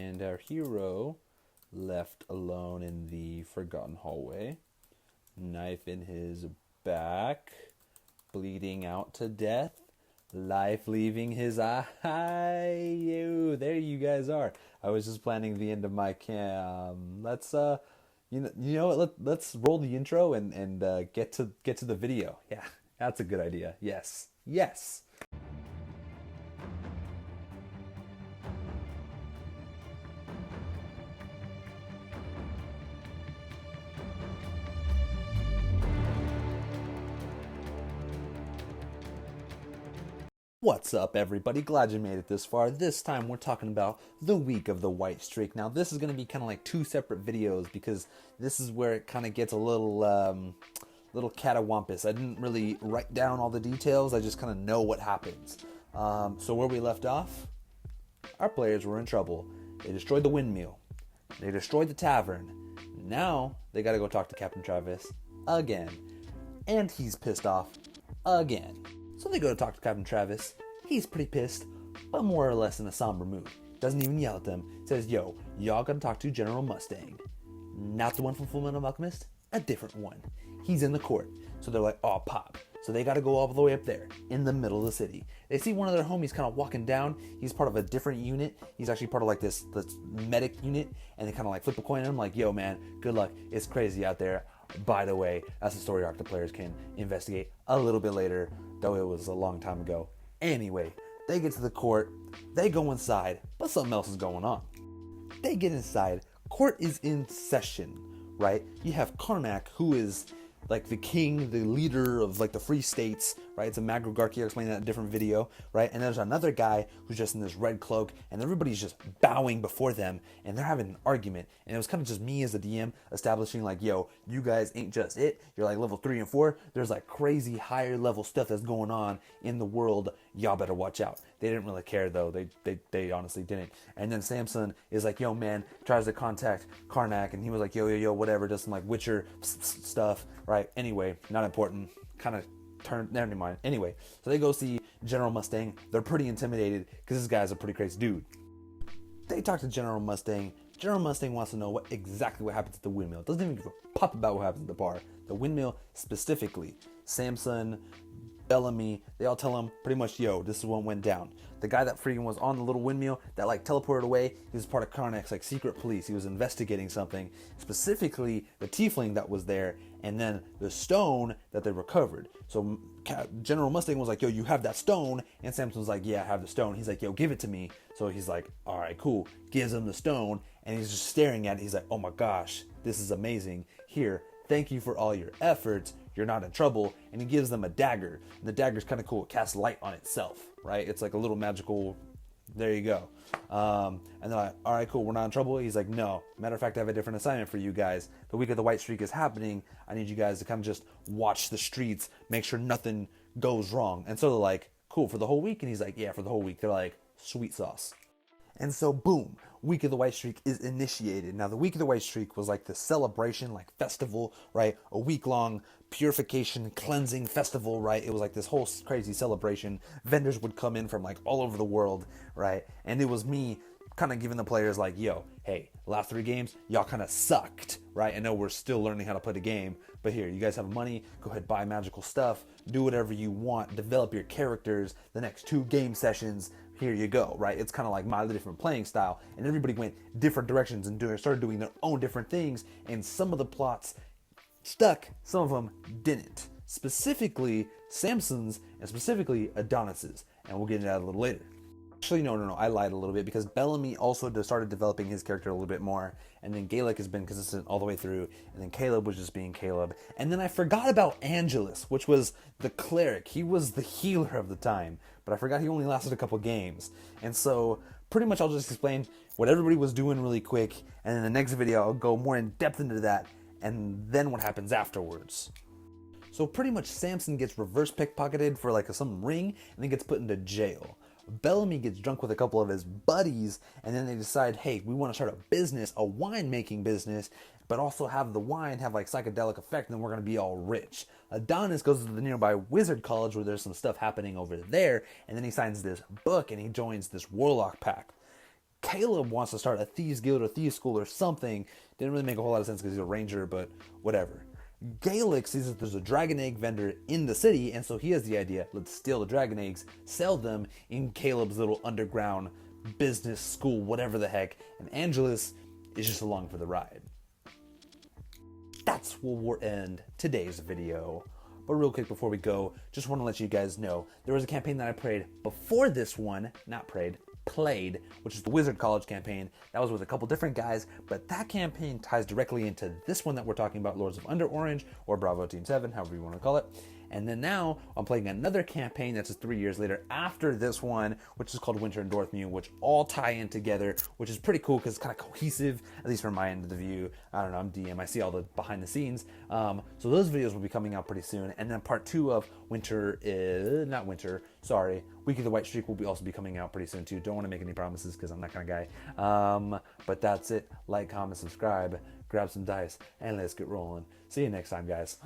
and our hero left alone in the forgotten hallway, knife in his back, bleeding out to death, life leaving his eye. There you guys are. I was just planning the end of my cam. Let's you know what? Let's roll the intro and get to the video. Yeah, that's a good idea. Yes, yes. What's up, everybody? Glad you made it this far. This time we're talking about the week of the white streak. Now, this is going to be kind of like two separate videos because this is where it kind of gets a little catawampus. I didn't really write down all the details. I just kind of know what happens. So where we left off, our players were in trouble. They destroyed the windmill. They destroyed the tavern. Now they got to go talk to Captain Travis again. And he's pissed off again. So they go to talk to Captain Travis. He's pretty pissed, but more or less in a somber mood. Doesn't even yell at them. Says, yo, y'all gotta talk to General Mustang. Not the one from Fullmetal Alchemist, a different one. He's in the court. So they're like, oh, pop. So they gotta go all the way up there, in the middle of the city. They see one of their homies kind of walking down. He's part of a different unit. He's actually part of like this medic unit. And they kind of like flip a coin at him like, yo, man, good luck. It's crazy out there. By the way, that's a story arc the players can investigate a little bit later, though it was a long time ago. Anyway, they get to the court, they go inside, but something else is going on. They get inside, court is in session, right? You have Karnak, who is like the king, the leader of like the free states, right? It's a Magrigarchy. I'll explain that in a different video, right? And there's another guy who's just in this red cloak, and everybody's just bowing before them, and they're having an argument. And it was kind of just me as the DM establishing like, yo, you guys ain't just it. You're like level 3 and 4. There's like crazy higher level stuff that's going on in the world. Y'all better watch out. They didn't really care though. They honestly didn't. And then Samson is like, yo, man, tries to contact Karnak, and he was like, yo, whatever, does some like Witcher stuff, right? Anyway, not important. Kind of never mind. Anyway, so they go see General Mustang. They're pretty intimidated because this guy's a pretty crazy dude. They talk to General Mustang. General Mustang wants to know exactly what happens at the windmill. Doesn't even give a pop about what happens at the bar. The windmill specifically. Samson, Bellamy, they all tell him pretty much, yo, this is what went down. The guy that freaking was on the little windmill that like teleported away, he was part of Karnak's like secret police. He was investigating something, specifically the tiefling that was there, and then the stone that they recovered. So General Mustang was like, yo, you have that stone? And Samson's like, yeah, I have the stone. He's like, yo, give it to me. So he's like, all right, cool. Gives him the stone, and he's just staring at it. He's like, oh my gosh, this is amazing. Here, thank you for all your efforts. You're not in trouble. And he gives them a dagger. And the dagger's kind of cool. It casts light on itself, right? It's like a little magical, there you go. And they're like, all right, cool, we're not in trouble. He's like, no. Matter of fact, I have a different assignment for you guys. The week of the white streak is happening. I need you guys to come just watch the streets, make sure nothing goes wrong. And so they're like, cool, for the whole week? And he's like, yeah, for the whole week. They're like, sweet sauce. And so, boom, Week of the White Streak is initiated. Now, the Week of the White Streak was like the celebration, like festival, right? A week-long purification, cleansing festival, right? It was like this whole crazy celebration. Vendors would come in from like all over the world, right? And it was me kind of giving the players like, yo, hey, last 3 games, y'all kind of sucked, right? I know we're still learning how to play the game, but here, you guys have money, go ahead, buy magical stuff, do whatever you want, develop your characters, the next 2 game sessions, here you go, right? It's kind of like my different playing style, and everybody went different directions and started doing their own different things, and some of the plots stuck, some of them didn't. Specifically, Samson's, and specifically Adonis's, and we'll get into that a little later. Actually, no, I lied a little bit because Bellamy also started developing his character a little bit more, and then Gaelic has been consistent all the way through, and then Caleb was just being Caleb. And then I forgot about Angelus, which was the cleric. He was the healer of the time, but I forgot he only lasted a couple games. And so pretty much I'll just explain what everybody was doing really quick, and in the next video I'll go more in depth into that, and then what happens afterwards. So pretty much Samson gets reverse pickpocketed for like some ring, and then gets put into jail. Bellamy gets drunk with a couple of his buddies, and then they decide, hey, we want to start a business, a wine-making business, but also have the wine have like psychedelic effect, and then we're going to be all rich. Adonis goes to the nearby wizard college where there's some stuff happening over there, and then he signs this book, and he joins this warlock pact. Caleb wants to start a thieves guild or thieves school or something. Didn't really make a whole lot of sense because he's a ranger, but whatever. Gaelic sees that there's a dragon egg vendor in the city, and so he has the idea, let's steal the dragon eggs, sell them in Caleb's little underground business school, whatever the heck, and Angelus is just along for the ride. That's where we'll end today's video. But real quick before we go, just want to let you guys know, there was a campaign that I played before this one, played, which is the Wizard College campaign. That was with a couple different guys, but that campaign ties directly into this one that we're talking about, Lords of Under Orange, or Bravo Team 7, however you want to call it. And then now I'm playing another campaign that's just 3 years later after this one, which is called Winter in Dorthmere, which all tie in together, which is pretty cool because it's kind of cohesive, at least from my end of the view. I don't know, I'm DM, I see all the behind the scenes. So those videos will be coming out pretty soon. And then part 2 of Week of the White Streak will also be coming out pretty soon too. Don't want to make any promises because I'm that kind of guy. But that's it. Like, comment, subscribe, grab some dice, and let's get rolling. See you next time, guys.